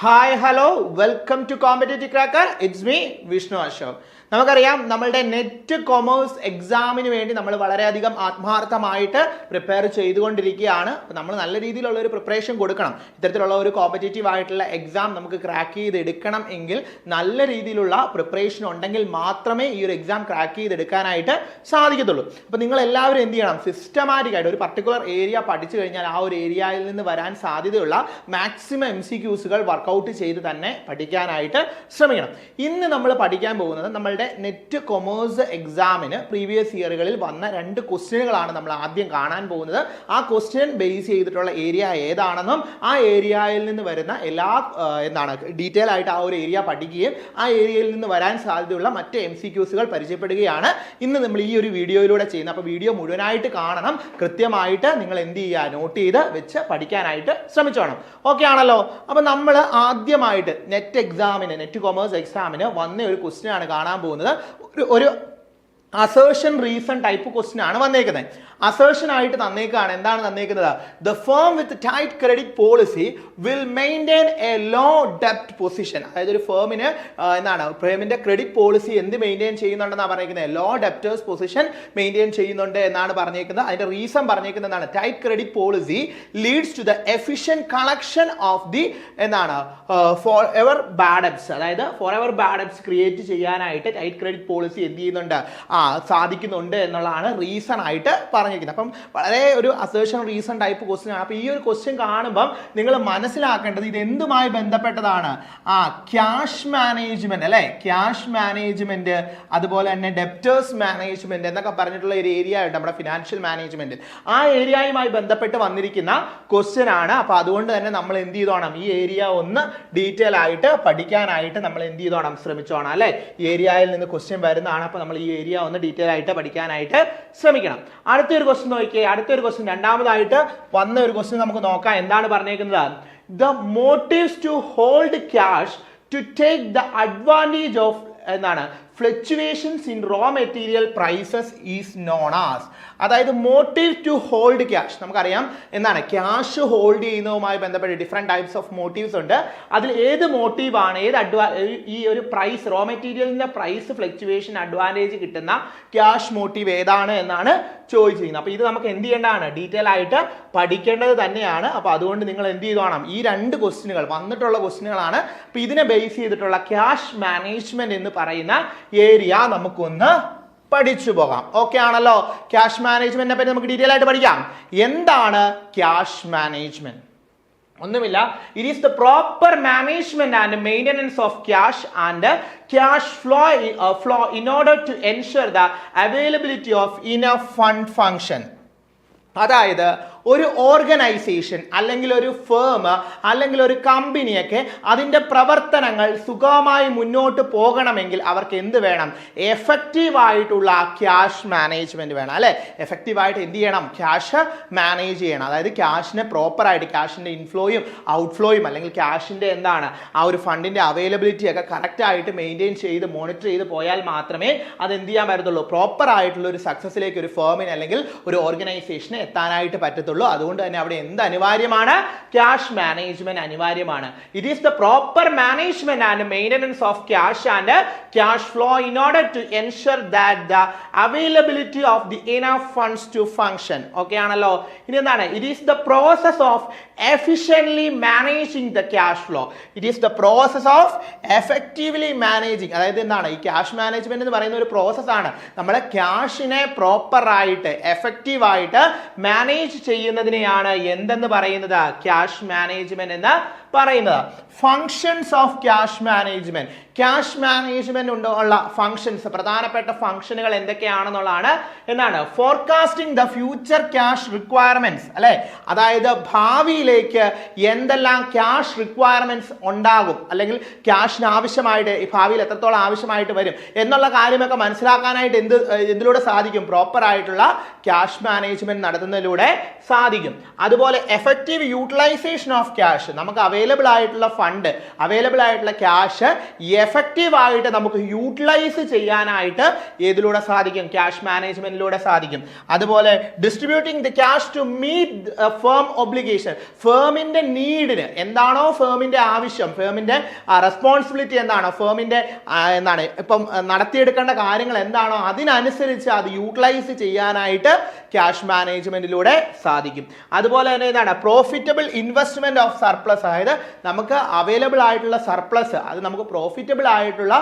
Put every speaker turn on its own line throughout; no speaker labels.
Hi hello welcome to competitive cracker. It's me Vishnu Ashok. നമുക്കറിയാം നമ്മളുടെ net commerce എക്സാമിന് വേണ്ടി നമ്മൾ വളരെയധികം ആത്മാർത്ഥമായിട്ട് പ്രിപ്പയർ ചെയ്തുകൊണ്ടിരിക്കുകയാണ്. നമ്മൾ നല്ല രീതിയിലുള്ള ഒരു പ്രിപ്പറേഷൻ കൊടുക്കണം. ഇത്തരത്തിലുള്ള ഒരു കോമ്പറ്റേറ്റീവ് ആയിട്ടുള്ള എക്സാം നമുക്ക് ക്രാക്ക് ചെയ്തെടുക്കണം എങ്കിൽ നല്ല രീതിയിലുള്ള പ്രിപ്പറേഷൻ ഉണ്ടെങ്കിൽ മാത്രമേ ഈ ഒരു എക്സാം ക്രാക്ക് ചെയ്തെടുക്കാനായിട്ട് സാധിക്കത്തുള്ളൂ. അപ്പോൾ നിങ്ങൾ എല്ലാവരും എന്ത് ചെയ്യണം? സിസ്റ്റമാറ്റിക് ആയിട്ട് ഒരു പർട്ടിക്കുലർ ഏരിയ പഠിച്ചു കഴിഞ്ഞാൽ ആ ഒരു ഏരിയയിൽ നിന്ന് വരാൻ സാധ്യതയുള്ള മാക്സിമം MCQs വർക്കൗട്ട് ചെയ്ത് തന്നെ പഠിക്കാനായിട്ട് ശ്രമിക്കണം. ഇന്ന് നമ്മൾ പഠിക്കാൻ പോകുന്നത് നമ്മളുടെ നെറ്റ് കൊമേഴ്സ് എക്സാമിന് പ്രീവിയസ് ഇയറുകളിൽ വന്ന 2 ക്വസ്റ്റ്യനുകളാണ് നമ്മൾ ആദ്യം കാണാൻ പോകുന്നത്. ആ ക്വസ്റ്റ്യൻ ബേസ് ചെയ്തിട്ടുള്ള ഏരിയ ഏതാണെന്നും ആ ഏരിയയിൽ നിന്ന് വരുന്ന എല്ലാ ഡീറ്റെയിൽ ആയിട്ട് ആ ഒരു ഏരിയ പഠിക്കുകയും ആ ഏരിയയിൽ നിന്ന് വരാൻ സാധ്യതയുള്ള മറ്റ് MCQs പരിചയപ്പെടുകയാണ് ഇന്ന് നമ്മൾ ഈ ഒരു വീഡിയോയിലൂടെ ചെയ്യുന്നത്. അപ്പോൾ വീഡിയോ മുഴുവനായിട്ട് കാണണം. കൃത്യമായിട്ട് നിങ്ങൾ എന്ത് ചെയ്യുക? നോട്ട് ചെയ്ത് വെച്ച് പഠിക്കാനായിട്ട് ശ്രമിച്ചോണം. ഓക്കെ ആണല്ലോ? അപ്പോൾ നമ്മൾ ആദ്യമായിട്ട് നെറ്റ് കൊമേഴ്സ് എക്സാമിന് വന്ന ഒരു ക്വസ്റ്റ്യൻ ആണ് കാണാൻ പോകുന്നത്. ഒരു അസേർഷൻ റീസൺ ടൈപ്പ് ക്വസ്റ്റ്യൻ ആണ് വന്നേക്കുന്നത്. അസേർഷൻ ആയിട്ട് തന്നേക്കാണ്. എന്താണ് തന്നേക്കുന്നത്? The firm with tight credit policy will maintain a low ഡെപ്റ്റ് പൊസിഷൻ. അതായത് ഒരു ഫേമിന് ഫേമിന്റെ ക്രെഡിറ്റ് പോളിസി എന്ത് മെയിൻറ്റെയിൻ ചെയ്യുന്നുണ്ടെന്നാണ് പറഞ്ഞേക്കുന്നത്? ലോ ഡെപ്റ്റേഴ്സ് പൊസിഷൻ മെയിൻറ്റെയിൻ ചെയ്യുന്നുണ്ട് എന്നാണ് പറഞ്ഞേക്കുന്നത്. അതിന്റെ റീസൺ പറഞ്ഞേക്കുന്നത് എന്താണ്? Tight credit policy leads to the efficient collection of the fewer bad debts. അതായത് fewer bad debts create ചെയ്യാനായിട്ട് ടൈറ്റ് ക്രെഡിറ്റ് പോളിസി എന്ത് ചെയ്യുന്നുണ്ട്? സാധിക്കുന്നുണ്ട് എന്നുള്ളതാണ് റീസൺ ആയിട്ട് പറഞ്ഞിരിക്കുന്നത്. അപ്പം വളരെ ഒരു അസേർഷൻ റീസൺ ടൈപ്പ് ക്വസ്റ്റ്യൻ ആണ്. അപ്പോൾ ഈ ഒരു ക്വസ്റ്റ്യൻ കാണുമ്പം നിങ്ങൾ മനസ്സിലാക്കേണ്ടത് ഇത് എന്തുമായി ബന്ധപ്പെട്ടതാണ്? ക്യാഷ് മാനേജ്മെന്റ് അല്ലെ, ക്യാഷ് മാനേജ്മെന്റ്, അതുപോലെ തന്നെ ഡെപ്റ്റേഴ്സ് മാനേജ്മെന്റ് എന്നൊക്കെ പറഞ്ഞിട്ടുള്ള ഒരു ഏരിയ ഉണ്ട് നമ്മുടെ ഫിനാൻഷ്യൽ മാനേജ്മെന്റ്. ആ ഏരിയയുമായി ബന്ധപ്പെട്ട് വന്നിരിക്കുന്ന ക്വസ്റ്റ്യൻ ആണ്. അപ്പൊ അതുകൊണ്ട് തന്നെ നമ്മൾ എന്ത് ചെയ്തോണം? ഈ ഏരിയ ഒന്ന് ഡീറ്റെയിൽ ആയിട്ട് പഠിക്കാനായിട്ട് നമ്മൾ എന്ത് ചെയ്തോണം? ശ്രമിച്ചോണം അല്ലെ. ഈ ഏരിയയിൽ നിന്ന് ക്വസ്റ്റ്യൻ വരുന്നതാണ്. അപ്പൊ നമ്മൾ ഈ ഏരിയ ഒന്ന് ഡീറ്റെയിൽ ആയിട്ട് പഠിക്കാനായിട്ട് ശ്രമിക്കണം. അടുത്തൊരു ക്വസ്റ്റ്യൻ നോക്കിയേ. അടുത്തൊരു ക്വസ്റ്റ്യൻ രണ്ടാമതായിട്ട് വന്ന ഒരു ക്വസ്റ്റ്യൻ നമുക്ക് നോക്കാം. എന്താണ് പറഞ്ഞേക്കുന്നത്? The motives to hold cash to take the advantage of fluctuations in raw material prices is known as. അതായത് മോട്ടീവ് ടു ഹോൾഡ് ക്യാഷ്. നമുക്കറിയാം ക്യാഷ് ഹോൾഡ് ചെയ്യുന്നതുമായി ബന്ധപ്പെട്ട് ഡിഫറെന്റ് ടൈപ്സ് ഓഫ് മോട്ടീവ്സ് ഉണ്ട്. അതിൽ ഏത് മോട്ടീവാണ്, ഈ ഒരു പ്രൈസ് റോ മെറ്റീരിയലിന്റെ പ്രൈസ് ഫ്ലക്ച്വേഷൻ അഡ്വാൻറ്റേജ് കിട്ടുന്ന ക്യാഷ് മോട്ടീവ് ഏതാണ് എന്നാണ് ചോദിച്ചിരിക്കുന്നത്. അപ്പോൾ ഇത് നമുക്ക് എന്ത് ചെയ്യേണ്ടതാണ്? ഡീറ്റെയിൽ ആയിട്ട് പഠിക്കേണ്ടത് തന്നെയാണ്. അപ്പോൾ അതുകൊണ്ട് നിങ്ങൾ എന്ത് ചെയ്തോണം? ഈ 2 ക്വസ്റ്റ്യനുകൾ വന്നിട്ടുള്ള ക്വസ്റ്റ്യനുകളാണ്. അപ്പോൾ ഇതിനെ ബേസ് ചെയ്തിട്ടുള്ള ക്യാഷ് മാനേജ്മെന്റ് എന്ന് പറയുന്ന ഏരിയ നമുക്കൊന്ന് പഠിച്ചു പോകാം. ഓക്കെ ആണല്ലോ? ക്യാഷ് മാനേജ്മെന്റിനെ പറ്റി നമുക്ക് ഡീറ്റെയിൽ ആയിട്ട് പഠിക്കാം. എന്താണ് ക്യാഷ് മാനേജ്മെന്റ്? ഒന്നുമില്ല. It is the proper management and maintenance of cash and cash flow in order to ensure the availability of enough fund function. അതായത് ഒരു ഓർഗനൈസേഷൻ അല്ലെങ്കിൽ ഒരു ഫേം അല്ലെങ്കിൽ ഒരു കമ്പനിയൊക്കെ അതിൻ്റെ പ്രവർത്തനങ്ങൾ സുഗമമായി മുന്നോട്ട് പോകണമെങ്കിൽ അവർക്ക് എന്ത് വേണം? എഫക്റ്റീവ് ആയിട്ടുള്ള ക്യാഷ് മാനേജ്മെന്റ് വേണം അല്ലെ. എഫക്റ്റീവായിട്ട് എന്ത് ചെയ്യണം? ക്യാഷ് മാനേജ് ചെയ്യണം. അതായത് ക്യാഷിനെ പ്രോപ്പറായിട്ട് ക്യാഷിന്റെ ഇൻഫ്ലോയും ഔട്ട്ഫ്ലോയും അല്ലെങ്കിൽ ക്യാഷിന്റെ ആ ഒരു ഫണ്ടിന്റെ അവൈലബിലിറ്റി ഒക്കെ കറക്റ്റ് ആയിട്ട് മെയിൻറ്റെയിൻ ചെയ്ത് മോണിറ്റർ ചെയ്ത് പോയാൽ മാത്രമേ അത് എന്ത് ചെയ്യാൻ പറ്റത്തുള്ളൂ? പ്രോപ്പർ ആയിട്ടുള്ള ഒരു സക്സസിലേക്ക് ഒരു ഫേമിന് അല്ലെങ്കിൽ ഒരു ഓർഗനൈസേഷന് എത്താനായിട്ട് പറ്റത്തുള്ളൂ. അതുകൊണ്ട് തന്നെ അവിടെ എന്ത് അനിവാര്യമാണ്? ക്യാഷ് മാനേജ്മെന്റ് അനിവാര്യമാണ്. It is the proper management and maintenance of cash and cash flow in order to ensure that the availability of the enough funds to function. Okay ആണല്ലോ? ഇനി എന്താണ്? It is the process of efficiently managing the cash flow. It is the process of effectively managing. അതായത് എന്താണ്? ഈ cash management എന്ന് പറയുന്ന ഒരു process ആണ്. നമ്മുടെ ക്യാഷിനെ പ്രോപ്പർ ആയിട്ട് എഫക്റ്റീവ് ആയിട്ട് മാനേജ് ചെയ്യുന്നതിനെയാണ് എന്തെന്ന് പറയുന്നത്? ക്യാഷ് മാനേജ്മെന്റ് എന്ന് പറയുന്നത്. Functions of cash management. Cash management ഉള്ള ഫങ്ഷൻസ്, പ്രധാനപ്പെട്ട ഫങ്ഷനുകൾ എന്തൊക്കെയാണെന്നുള്ളതാണ്. Forecasting the future cash requirements അല്ലെ. അതായത് ഭാവിയിലേക്ക് എന്തെല്ലാം ക്യാഷ് റിക്വയർമെന്റ്സ് ഉണ്ടാകും അല്ലെങ്കിൽ ക്യാഷിന് ആവശ്യമായിട്ട് ഭാവിയിൽ എത്രത്തോളം ആവശ്യമായിട്ട് വരും എന്നുള്ള കാര്യമൊക്കെ മനസ്സിലാക്കാനായിട്ട് എന്തിലൂടെ സാധിക്കും? പ്രോപ്പർ ആയിട്ടുള്ള ക്യാഷ് മാനേജ്മെന്റ് നടത്തുന്നതിലൂടെ സാധിക്കും. അതുപോലെ എഫക്റ്റീവ് യൂട്ടിലൈസേഷൻ ഓഫ് ക്യാഷ്. നമുക്ക് അവൈലബിൾ ആയിട്ടുള്ള ഫണ്ട്, അവൈലബിൾ ആയിട്ടുള്ള ക്യാഷ് എഫക്റ്റീവ് ആയിട്ട് നമുക്ക് യൂട്ടിലൈസ് ചെയ്യാനായിട്ട് ഏതിലൂടെ സാധിക്കും? ക്യാഷ് മാനേജ്മെന്റിലൂടെ സാധിക്കും. അതുപോലെ distributing the cash to meet firm obligation. ഫേമിന്റെ നീഡിന് എന്താണോ ഫേമിന്റെ ആവശ്യം, ഫേമിന്റെ റെസ്പോൺസിബിലിറ്റി എന്താണോ, ഫേമിന്റെ എന്താണ് ഇപ്പം നടത്തിയെടുക്കേണ്ട കാര്യങ്ങൾ എന്താണോ അതിനനുസരിച്ച് അത് യൂട്ടിലൈസ് ചെയ്യാനായിട്ട് ക്യാഷ് മാനേജ്മെന്റിലൂടെ സാധിക്കും. അതുപോലെ തന്നെ എന്താണ് പ്രോഫിറ്റബിൾ ഇൻവെസ്റ്റ്മെന്റ് ഓഫ് സർപ്ലസ്, അതായത് നമുക്ക് അവൈലബിൾ ആയിട്ടുള്ള സർപ്ലസ് അത് നമുക്ക് പ്രോഫിറ്റബിൾ ആയിട്ടുള്ള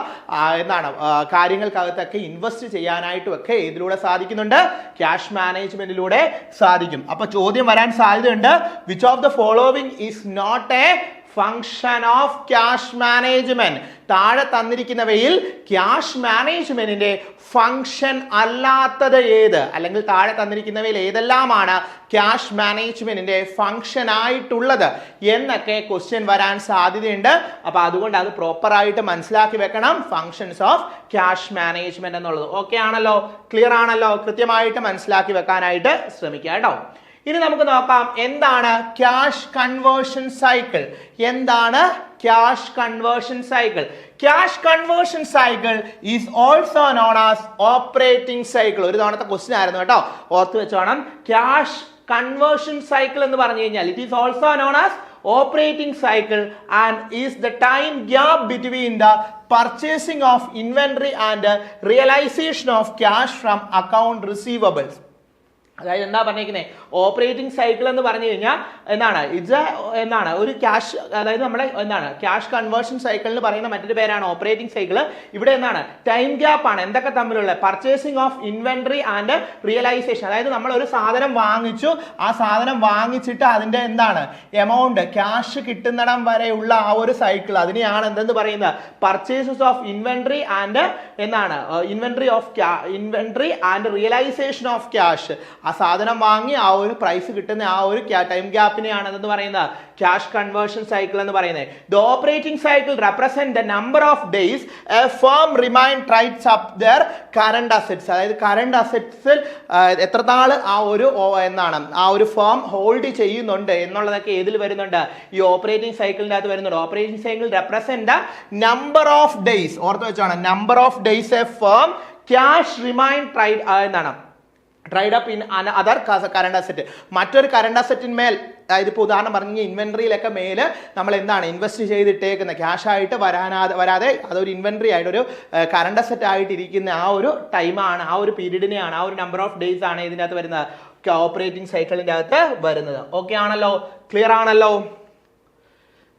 എന്താണ് കാര്യങ്ങൾക്കകത്തൊക്കെ ഇൻവെസ്റ്റ് ചെയ്യാനായിട്ടും ഒക്കെ ഇതിലൂടെ സാധിക്കുന്നുണ്ട്, ക്യാഷ് മാനേജ്മെന്റിലൂടെ സാധിക്കും. അപ്പൊ ചോദ്യം വരാൻ സാധ്യതയുണ്ട്, which of the following is not a function of cash management. താഴെ തന്നിരിക്കുന്നവയിൽ ക്യാഷ് മാനേജ്മെന്റിന്റെ ഫങ്ഷൻ അല്ലാത്തത് ഏത്, അല്ലെങ്കിൽ താഴെ തന്നിരിക്കുന്നവയിൽ ഏതെല്ലാമാണ് ക്യാഷ് മാനേജ്മെന്റിന്റെ ഫങ്ഷൻ ആയിട്ടുള്ളത് എന്നൊക്കെ ക്വസ്റ്റ്യൻ വരാൻ സാധ്യതയുണ്ട്. അപ്പൊ അതുകൊണ്ട് അത് പ്രോപ്പർ ആയിട്ട് മനസ്സിലാക്കി വെക്കണം, ഫങ്ഷൻസ് ഓഫ് ക്യാഷ് മാനേജ്മെന്റ് എന്നുള്ളത്. ഓക്കെ ആണല്ലോ, ക്ലിയർ ആണല്ലോ, കൃത്യമായിട്ട് മനസ്സിലാക്കി വെക്കാനായിട്ട് ശ്രമിക്കുക കേട്ടോ. ഇനി നമുക്ക് നോക്കാം എന്താണ് ക്യാഷ് കൺവേർഷൻ സൈക്കിൾ. എന്താണ് cash conversion cycle? Cash conversion cycle is also known as operating cycle. ഒരു തവണത്തെ ക്വസ്റ്റ്യൻ ആയിരുന്നു കേട്ടോ, ഓർത്ത് വെച്ചോണം. ക്യാഷ് കൺവേർഷൻ സൈക്കിൾ എന്ന് പറഞ്ഞു കഴിഞ്ഞാൽ it is also known as operating cycle and is the time gap between the purchasing of inventory and realization of cash from account receivables. അതായത് എന്താ പറഞ്ഞിരിക്കുന്നത്, ഓപ്പറേറ്റിംഗ് സൈക്കിൾ എന്ന് പറഞ്ഞു കഴിഞ്ഞാൽ എന്താണ്, എന്താണ് ഒരു ക്യാഷ്, അതായത് നമ്മുടെ എന്താണ് ക്യാഷ് കൺവേർഷൻ സൈക്കിളിന് പറയുന്ന മറ്റൊരു പേരാണ് ഓപ്പറേറ്റിംഗ് സൈക്കിൾ. ഇവിടെ എന്താണ് ടൈം ഗ്യാപ്പ് ആണ്, എന്തൊക്കെ തമ്മിലുള്ള purchasing of inventory and realisation. അതായത് നമ്മൾ ഒരു സാധനം വാങ്ങിച്ചു, ആ സാധനം വാങ്ങിച്ചിട്ട് അതിന്റെ എന്താണ് എമൗണ്ട് ക്യാഷ് കിട്ടുന്നിടം വരെയുള്ള ആ ഒരു സൈക്കിൾ, അതിനെയാണ് എന്തെന്ന് പറയുന്നത് പർച്ചേസസ് ഓഫ് ഇൻവെന്ററി ആൻഡ് എന്താണ് inventory and realisation of cash. ആ സാധനം വാങ്ങി ആ ഒരു പ്രൈസ് കിട്ടുന്ന ആ ഒരു ടൈം ഗ്യാപ്പിനെയാണ് എന്ന് പറയുന്നത് ക്യാഷ് കൺവേർഷൻ സൈക്കിൾ എന്ന് പറയുന്നത്. The operating cycle represent the number of days A firm remain traits up there current assets. അതായത് കറണ്ട് അസെറ്റ്സിൽ എത്ര നാൾ ആ ഒരു ഫേം ഹോൾഡ് ചെയ്യുന്നുണ്ട് എന്നുള്ളതൊക്കെ ഏതിൽ വരുന്നുണ്ട്, ഈ ഓപ്പറേറ്റിംഗ് സൈക്കിളിന്റെ അകത്ത് വരുന്നുണ്ട്. Operating cycle represent the number of days, ഓർത്ത് വെച്ചാണ് number of days A firm cash remain tried up in other current asset. മറ്റൊരു കറണ്ട് അസെറ്റിന്മേൽ, അതായത് ഇപ്പോൾ ഉദാഹരണം പറഞ്ഞ ഇൻവെന്ററിയിലൊക്കെ മേല് നമ്മൾ എന്താണ് ഇൻവെസ്റ്റ് ചെയ്തിട്ടേക്കുന്ന ക്യാഷ് ആയിട്ട് വരാതെ അതൊരു ഇൻവെന്ററി ആയിട്ട് ഒരു കറണ്ട് അസെറ്റ് ആയിട്ട് ഇരിക്കുന്ന ആ ഒരു ടൈമാണ്, ആ ഒരു പീരീഡിനെയാണ്, ആ ഒരു നമ്പർ ഓഫ് ഡേയ്സ് ആണ് ഇതിൻ്റെ അകത്ത് വരുന്നത് ഓപ്പറേറ്റിംഗ് സൈക്കിളിൻ്റെ അകത്ത് വരുന്നത്. ഓക്കെ ആണല്ലോ, ക്ലിയർ ആണല്ലോ.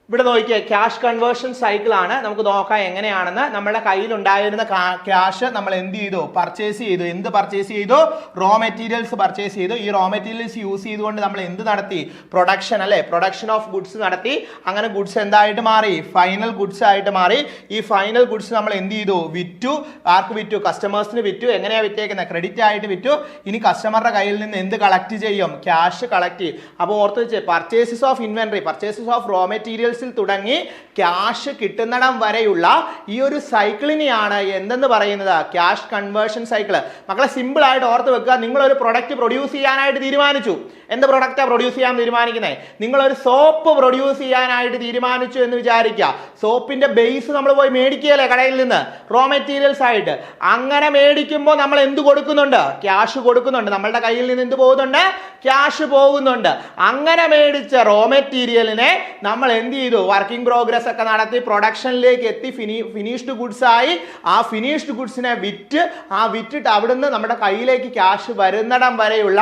ഇവിടെ നോക്കിയ ക്യാഷ് കൺവേർഷൻ സൈക്കിൾ ആണ്. നമുക്ക് നോക്കാം എങ്ങനെയാണെന്ന്. നമ്മുടെ കയ്യിൽ ഉണ്ടായിരുന്ന ക്യാഷ് നമ്മൾ എന്ത് ചെയ്തു, പർച്ചേസ് ചെയ്തു. എന്ത് പർച്ചേസ് ചെയ്തു? റോ മെറ്റീരിയൽസ് പർച്ചേസ് ചെയ്തു. ഈ റോ മെറ്റീരിയൽസ് യൂസ് ചെയ്തുകൊണ്ട് നമ്മൾ എന്ത് നടത്തി, പ്രൊഡക്ഷൻ അല്ലെ, പ്രൊഡക്ഷൻ ഓഫ് ഗുഡ്സ് നടത്തി. അങ്ങനെ ഗുഡ്സ് എന്തായിട്ട് മാറി, ഫൈനൽ ഗുഡ്സ് ആയിട്ട് മാറി. ഈ ഫൈനൽ ഗുഡ്സ് നമ്മൾ എന്ത് ചെയ്തു, വിറ്റു. ആർക്ക് വിറ്റു? കസ്റ്റമേഴ്സിന് വിറ്റു. എങ്ങനെയാ വിറ്റേക്കുന്നത്? ക്രെഡിറ്റ് ആയിട്ട് വിറ്റു. ഇനി കസ്റ്റമറുടെ കയ്യിൽ നിന്ന് എന്ത് കളക്ട് ചെയ്യും, ക്യാഷ് കളക്ട് ചെയ്യും. അപ്പോൾ ഓർത്ത് വെച്ച് purchases of inventory, purchases of raw materials തുടങ്ങി ക്യാഷ് കിട്ടുന്നിടം വരെയുള്ള ഈ ഒരു സൈക്കിളിനെയാണ് എന്തെന്ന് പറയുന്നത്, ക്യാഷ് കൺവേർഷൻ സൈക്കിൾ. മക്കളെ സിമ്പിൾ ആയിട്ട് ഓർത്ത് വെക്കുക. നിങ്ങളൊരു പ്രൊഡക്റ്റ് പ്രൊഡ്യൂസ് ചെയ്യാനായിട്ട് തീരുമാനിച്ചു. എന്ത് പ്രൊഡക്റ്റാണ് പ്രൊഡ്യൂസ് ചെയ്യാൻ തീരുമാനിക്കുന്നത്? നിങ്ങളൊരു സോപ്പ് പ്രൊഡ്യൂസ് ചെയ്യാനായിട്ട് തീരുമാനിച്ചു എന്ന് വിചാരിക്കുക. സോപ്പിന്റെ ബേസ് നമ്മൾ പോയി മേടിക്കുകയല്ലേ കടയിൽ നിന്ന്, റോ മെറ്റീരിയൽസ് ആയിട്ട്. അങ്ങനെ മേടിക്കുമ്പോൾ നമ്മൾ എന്ത് കൊടുക്കുന്നുണ്ട്, ക്യാഷ് കൊടുക്കുന്നുണ്ട്. നമ്മളുടെ കയ്യിൽ നിന്ന് എന്ത് പോകുന്നുണ്ട്, ക്യാഷ് പോകുന്നുണ്ട്. അങ്ങനെ മേടിച്ച റോ മെറ്റീരിയലിനെ നമ്മൾ എന്ത് ചെയ്തു, വർക്കിംഗ് പ്രോഗ്രസ് ഒക്കെ നടത്തി പ്രൊഡക്ഷനിലേക്ക് എത്തി ഫിനിഷ്ഡ് ഗുഡ്സ് ആയി. ആ ഫിനിഷ്ഡ് ഗുഡ്സിനെ വിറ്റിട്ട് അവിടുന്ന് നമ്മുടെ കയ്യിലേക്ക് ക്യാഷ് വരുന്നിടം വരെയുള്ള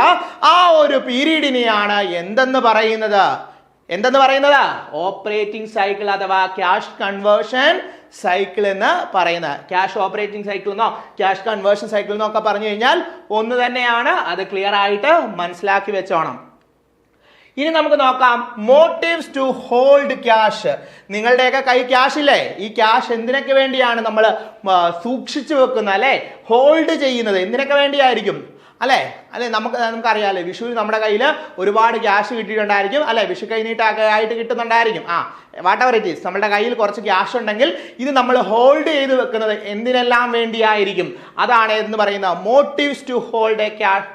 ആ ഒരു പീരീഡിനെയാണ് എന്തെന്ന് പറയുന്നത്, ഓപ്പറേറ്റിംഗ് സൈക്കിൾ അഥവാ ക്യാഷ് കൺവേർഷൻ സൈക്കിൾ എന്ന് പറയുന്നത്. ക്യാഷ് ഓപ്പറേറ്റിംഗ് സൈക്കിൾ എന്നോ ക്യാഷ് കൺവേർഷൻ സൈക്കിൾ എന്നോ ഒക്കെ പറഞ്ഞു കഴിഞ്ഞാൽ ഒന്ന് തന്നെയാണ്. അത് ക്ലിയർ ആയിട്ട് മനസ്സിലാക്കി വെച്ചോണം. ഇനി നമുക്ക് നോക്കാം മോട്ടീവ്സ് ടു ഹോൾഡ് ക്യാഷ്. നിങ്ങളുടെയൊക്കെ കൈ ക്യാഷ് ഇല്ലേ? ഈ ക്യാഷ് എന്തിനൊക്കെ വേണ്ടിയാണ് നമ്മൾ സൂക്ഷിച്ചു വെക്കുന്നത് അല്ലെ, ഹോൾഡ് ചെയ്യുന്നത്? എന്തിനൊക്കെ വേണ്ടിയായിരിക്കും അല്ലെ? നമുക്കറിയാലേ, വിഷുവിന് നമ്മുടെ കയ്യിൽ ഒരുപാട് ക്യാഷ് കിട്ടിയിട്ടുണ്ടായിരിക്കും അല്ലെ, വിഷു കൈനീട്ടൊക്കെ ആയിട്ട് കിട്ടുന്നുണ്ടായിരിക്കും. വാട്ട് എവർ ഇറ്റ് ഈസ്, നമ്മുടെ കയ്യിൽ കുറച്ച് ക്യാഷ് ഉണ്ടെങ്കിൽ ഇത് നമ്മൾ ഹോൾഡ് ചെയ്ത് വെക്കുന്നത് എന്തിനെല്ലാം വേണ്ടിയായിരിക്കും? അതാണ് എന്ന് പറയുന്നത് മോട്ടീവ്സ് ടു ഹോൾഡ് ക്യാഷ്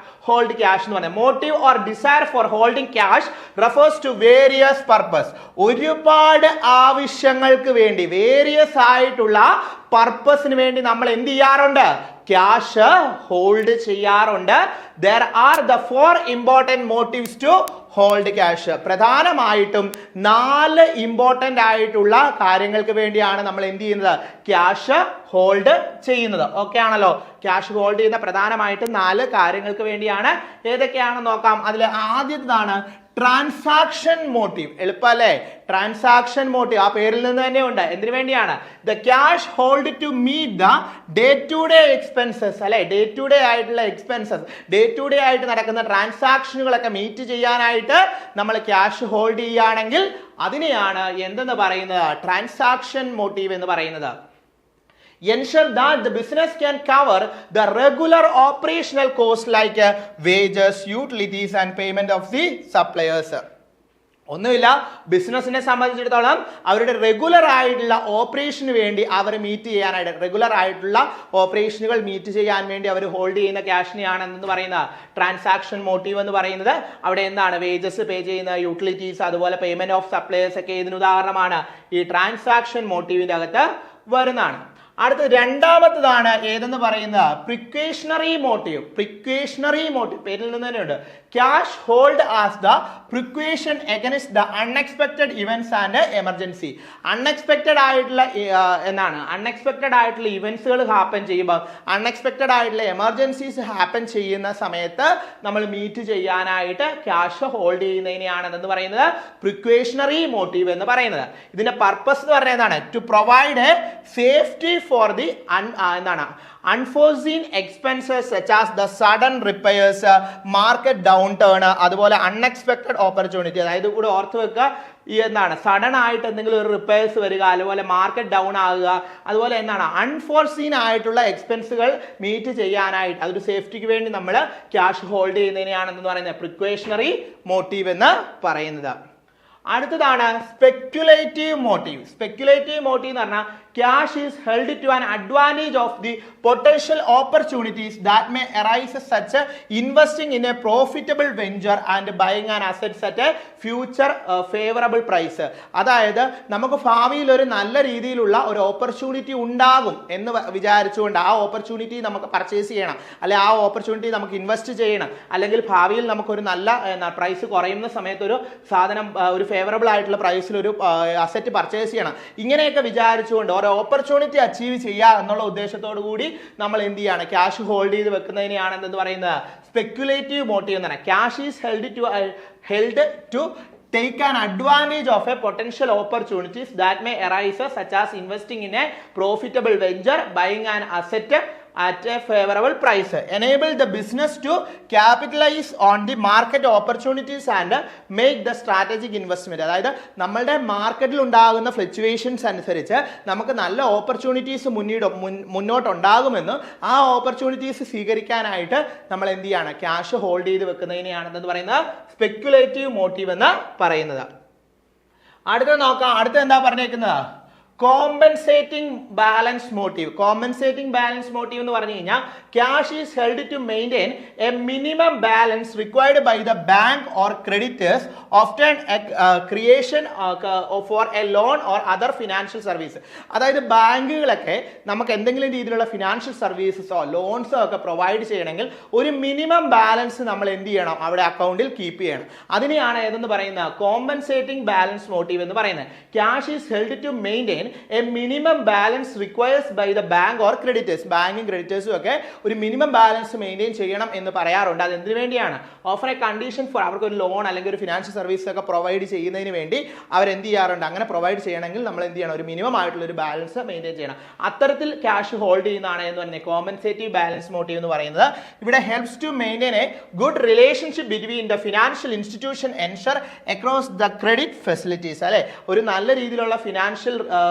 എന്ന് പറയുന്നത്. Motive or desire for holding cash refers to various purpose. ഒരുപാട് ആവശ്യങ്ങൾക്ക് വേണ്ടി, വേരിയസ് ആയിട്ടുള്ള പർപ്പസിന് വേണ്ടി നമ്മൾ എന്ത് ചെയ്യാറുണ്ട്, ക്യാഷ് ഹോൾഡ് ചെയ്യാറുണ്ട്. There are the 4 important motives to hold cash. പ്രധാനമായിട്ടും 4 ഇമ്പോർട്ടൻ്റ് ആയിട്ടുള്ള കാര്യങ്ങൾക്ക് വേണ്ടിയാണ് നമ്മൾ എന്ത് ചെയ്യുന്നത്, ക്യാഷ് ഹോൾഡ് ചെയ്യുന്നത്. ഓക്കെ ആണല്ലോ. ക്യാഷ് ഹോൾഡ് ചെയ്യുന്ന പ്രധാനമായിട്ടും 4 കാര്യങ്ങൾക്ക് വേണ്ടിയാണ്. ഏതൊക്കെയാണെന്ന് നോക്കാം. അതിൽ ആദ്യത്തേതാണ് ട്രാൻസാക്ഷൻ മോട്ടീവ്. എളുപ്പല്ലേ? ട്രാൻസാക്ഷൻ മോട്ടീവ് ആ പേരിൽ നിന്ന് തന്നെ ഉണ്ട്. എന്തിനു വേണ്ടിയാണ്? The cash hold to meet the day to day expenses, അല്ലെ? ഡേ ടു ഡേ ആയിട്ടുള്ള എക്സ്പെൻസസ്, ഡേ ടു ഡേ ആയിട്ട് നടക്കുന്ന ട്രാൻസാക്ഷനുകളൊക്കെ മീറ്റ് ചെയ്യാനായിട്ട് നമ്മൾ ക്യാഷ് ഹോൾഡ് ചെയ്യുകയാണെങ്കിൽ അതിനെയാണ് എന്തെന്ന് പറയുന്നത്, ട്രാൻസാക്ഷൻ മോട്ടീവ് എന്ന് പറയുന്നത്. Ensure that the business can cover the regular operational costs like wages, utilities and payment of the suppliers. ഒന്നുമില്ല, ബിസിനസിനെ സംബന്ധിച്ചിടത്തോളം അവരുടെ റെഗുലർ ആയിട്ടുള്ള ഓപ്പറേഷന് വേണ്ടി അവർ മീറ്റ് ചെയ്യാനായിട്ട്, റെഗുലർ ആയിട്ടുള്ള ഓപ്പറേഷനുകൾ മീറ്റ് ചെയ്യാൻ വേണ്ടി അവർ ഹോൾഡ് ചെയ്യുന്ന ക്യാഷിനെയാണ് എന്ന് പറയുന്നത് ട്രാൻസാക്ഷൻ മോട്ടീവ് എന്ന് പറയുന്നത്. അവിടെ എന്താണ്, വേജസ് പേ ചെയ്യുന്ന, യൂട്ടിലിറ്റീസ്, അതുപോലെ പേയ്മെന്റ് ഓഫ് സപ്ലയേഴ്സ് ഒക്കെ ഇതിന് ഉദാഹരണമാണ് ഈ ട്രാൻസാക്ഷൻ മോട്ടീവിന്റെ അകത്ത് വരുന്നതാണ്. അടുത്ത രണ്ടാമത്തതാണ് ഏതെന്ന് പറയുന്നത് പ്രിക്വേഷണറി മോട്ടീവ്. പ്രിക്വേഷണറി മോട്ടീവ് പേരിൽ നിന്ന് തന്നെയുണ്ട്. Cash hold as the precaution against the unexpected events and emergency. Unexpected ആയിട്ടുള്ള എന്താണ്, അൺഎക്സ്പെക്ടഡ് ആയിട്ടുള്ള ഇവന്റ്സുകൾ ഹാപ്പൻ ചെയ്യുമ്പോൾ, അൺഎക്സ്പെക്ടഡ് ആയിട്ടുള്ള എമർജൻസീസ് ഹാപ്പൻ ചെയ്യുന്ന സമയത്ത് നമ്മൾ മീറ്റ് ചെയ്യാനായിട്ട് ക്യാഷ് ഹോൾഡ് ചെയ്യുന്നതിനെയാണ് എന്ന് പറയുന്നത് പ്രിക്വേഷണറി മോട്ടീവ് എന്ന് പറയുന്നത്. ഇതിന്റെ പർപ്പസ് എന്ന് പറഞ്ഞാൽ എന്താണ്, to provide a safety for the unforeseen expenses such as the sudden repairs, market downturn, അതുപോലെ unexpected opportunity. അതായത് കൂടെ ഓർത്ത് വെക്കുക, ഈ എന്താണ് സഡൻ ആയിട്ട് എന്തെങ്കിലും ഒരു റിപ്പയർസ് വരിക, അതുപോലെ മാർക്കറ്റ് ഡൗൺ ആകുക, അതുപോലെ എന്താണ് അൺഫോർസീൻ ആയിട്ടുള്ള എക്സ്പെൻസുകൾ മീറ്റ് ചെയ്യാനായിട്ട് അതൊരു സേഫ്റ്റിക്ക് വേണ്ടി നമ്മൾ ക്യാഷ് ഹോൾഡ് ചെയ്യുന്നതിനെയാണെന്ന് പറയുന്നത് പ്രിക്വേഷണറി മോട്ടീവ് എന്ന് പറയുന്നത്. അടുത്തതാണ് സ്പെക്യുലേറ്റീവ് മോട്ടീവ്. സ്പെക്യുലേറ്റീവ് മോട്ടീവ് എന്ന് പറഞ്ഞാൽ cash is held to an advantage of the potential opportunities that may arise such investing in a profitable venture and buying an assets at a future favourable price. അതായത് നമുക്ക് ഭാവിയിൽ ഒരു നല്ല രീതിയിലുള്ള ഒരു opportunity ഉണ്ടാകും എന്ന് വിചാരിച്ചുകൊണ്ട് ആ ഓപ്പർച്യൂണിറ്റി നമുക്ക് പർച്ചേസ് ചെയ്യണം, അല്ലെങ്കിൽ ആ ഓപ്പർച്യൂണിറ്റി നമുക്ക് ഇൻവെസ്റ്റ് ചെയ്യണം, അല്ലെങ്കിൽ ഭാവിയിൽ നമുക്കൊരു നല്ല പ്രൈസ് കുറയുന്ന സമയത്ത് ഒരു സാധനം ഒരു ഫേവറബിൾ ആയിട്ടുള്ള പ്രൈസിൽ ഒരു അസറ്റ് പർച്ചേസ് ചെയ്യണം. ഇങ്ങനെയൊക്കെ വിചാരിച്ചുകൊണ്ട് ഒരു ഓപ്പർച്യൂണിറ്റി അച്ചീവ് ചെയ്യുക എന്നുള്ള ഉദ്ദേശത്തോടു കൂടി നമ്മൾ എന്ത് ചെയ്യാണ്, ക്യാഷ് ഹോൾഡ് ചെയ്ത് വെക്കുന്നതിനെയാണ് എന്ന് പറയുന്നത് സ്പെക്യുലേറ്റീവ് മോട്ടീവ് എന്ന് പറയുന്നത്. Cash is held to take an advantage of a potential opportunities that may arise such as investing in a profitable venture, buying an asset at a favorable price, enable the business to capitalize on the market opportunities and make the strategic investment. അതായത് നമ്മളുടെ മാർക്കറ്റിൽ ഉണ്ടാകുന്ന fluctuations അനുസരിച്ച് നമുക്ക് നല്ല opportunities മുന്നോട്ടുണ്ടാകുമെന്ന് ആ opportunities സ്വീകരിക്കാനായിട്ട് നമ്മൾ എന്ത് ചെയ്യാണ്, ക്യാഷ് ഹോൾഡ് ചെയ്ത് വെക്കുന്നതിനെയാണെന്ന് പറയുന്നത് സ്പെക്യുലേറ്റീവ് മോട്ടീവ് എന്ന് പറയുന്നത്. അടുത്ത നോക്കാം. അടുത്ത എന്താ പറഞ്ഞേക്കുന്നത്, compensating balance motive. Compensating balance motive എന്ന് പറഞ്ഞു കഴിഞ്ഞാൽ cash is held to maintain a minimum balance required by the bank or creditors often creation for a loan or other financial service. അതായത് ബാങ്കുകളൊക്കെ നമുക്ക് എന്തെങ്കിലും രീതിയിലുള്ള ഫിനാൻഷ്യൽ സർവീസസോ ലോൺസോ ഒക്കെ പ്രൊവൈഡ് ചെയ്യണമെങ്കിൽ ഒരു മിനിമം ബാലൻസ് നമ്മൾ എന്ത് ചെയ്യണം, അവിടെ അക്കൗണ്ടിൽ കീപ്പ് ചെയ്യണം. അതിനെയാണ് ഏതെന്ന് പറയുന്നത് കോമ്പൻസേറ്റിംഗ് ബാലൻസ് മോട്ടീവ് എന്ന് പറയുന്നത്. Cash is held to maintain a minimum balance requires by the bank or creditors. ബാങ്കും ക്രെഡിറ്റേഴ്സും ഒക്കെ ഒരു മിനിമം ബാലൻസ് മെയിൻറ്റെയിൻ ചെയ്യണം എന്ന് പറയാറുണ്ട്. അത് എന്തിനു വേണ്ടിയാണ്, ഓഫർ എ കണ്ടീഷൻ ഫോർ അവർക്ക് ഒരു ലോൺ അല്ലെങ്കിൽ ഒരു ഫിനാൻഷ്യൽ സർവീസ് ഒക്കെ പ്രൊവൈഡ് ചെയ്യുന്നതിന് വേണ്ടി അവർ എന്ത് ചെയ്യാറുണ്ട്, അങ്ങനെ പ്രൊവൈഡ് ചെയ്യണമെങ്കിൽ നമ്മൾ എന്ത് ചെയ്യണം, ഒരു മിനിമം ആയിട്ടുള്ള ഒരു ബാലൻസ് മെയിൻറ്റെയിൻ ചെയ്യണം. അത്തരത്തിൽ ക്യാഷ് ഹോൾഡ് ചെയ്യുന്നതാണ് എന്ന് പറയുന്നത് കോമ്പൻസേറ്റീവ് ബാലൻസ് മോട്ടീവ് എന്ന് പറയുന്നത്. ഇവിടെ helps to maintain a good relationship between the financial institution ensure across the credit facilities. അല്ലെ, ഒരു നല്ല രീതിയിലുള്ള ഫിനാൻഷ്യൽ